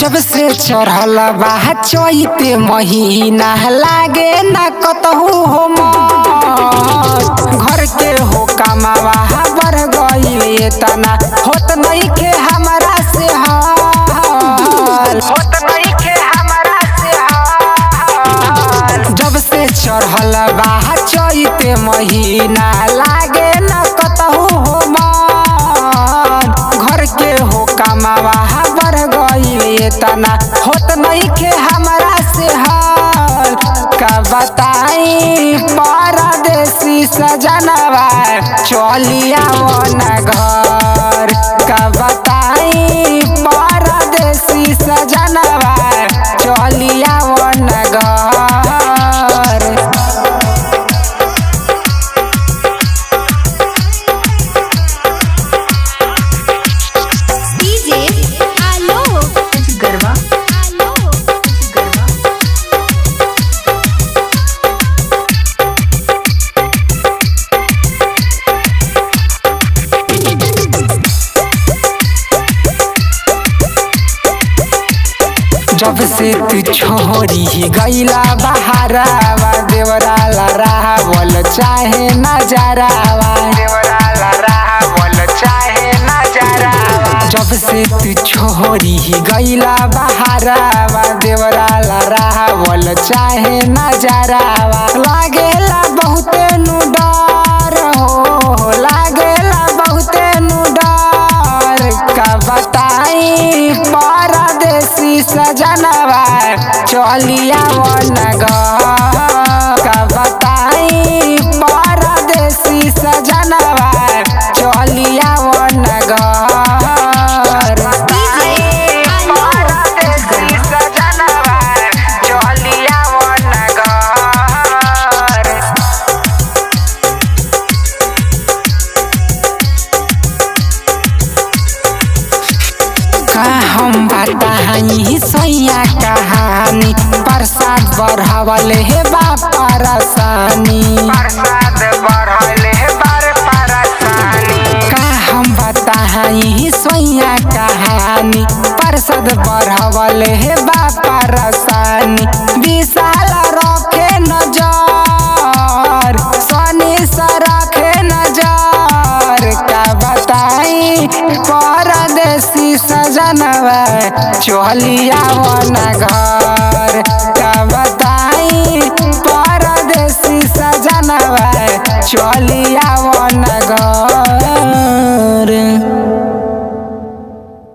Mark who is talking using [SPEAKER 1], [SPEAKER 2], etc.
[SPEAKER 1] जब से चढ़ल बा चैत महीना लागे ना कतहु हो मन। घर के हो कमावा बढ़ गई तना होत नहीं के हमारा से हाल, होत नहीं के हमारा से हाल। जब से चढ़ल बा चैत महीना लागे ना कतहु हो मन। घर के हो कमावा बढ़ गई तना होत नहीं के हमारा से हाल। का बताई परदेसी सजनवा चलिया न घर। का बताई परदेसी सजनवा चलिया न घर। जब से तू छोड़ी गईला बहारावा देवरा लड़ावल चाहे नजरावा, देवरा लड़ावल चाहे नजरावा। जब से तू छोड़ी गईला बहारावा देवरा लड़ावल चाहे नजरावा। लागेला बहुते नु डर हो, लागेला बहुते नु डर। का बताई परदेसी सजनवा चलिया न घर। का बताई परदेसी सजनवा चलिया न घर। परदेसी सजनवा चलिया न घर। हम बताई सैया कहानी प्रसाद बढ़ावल हे बा परेशानी, प्रसाद बढ़ल हे बार परेशानी। का हम बताई सैया कहानी प्रसाद बढ़ावल हे बा परेशानी। विशाल रखे नजर सनी से रखे नजर। का बताई परदेसी सजनवा चलिया न घर। का बताई परदेसी सजनवा चलिया न घर।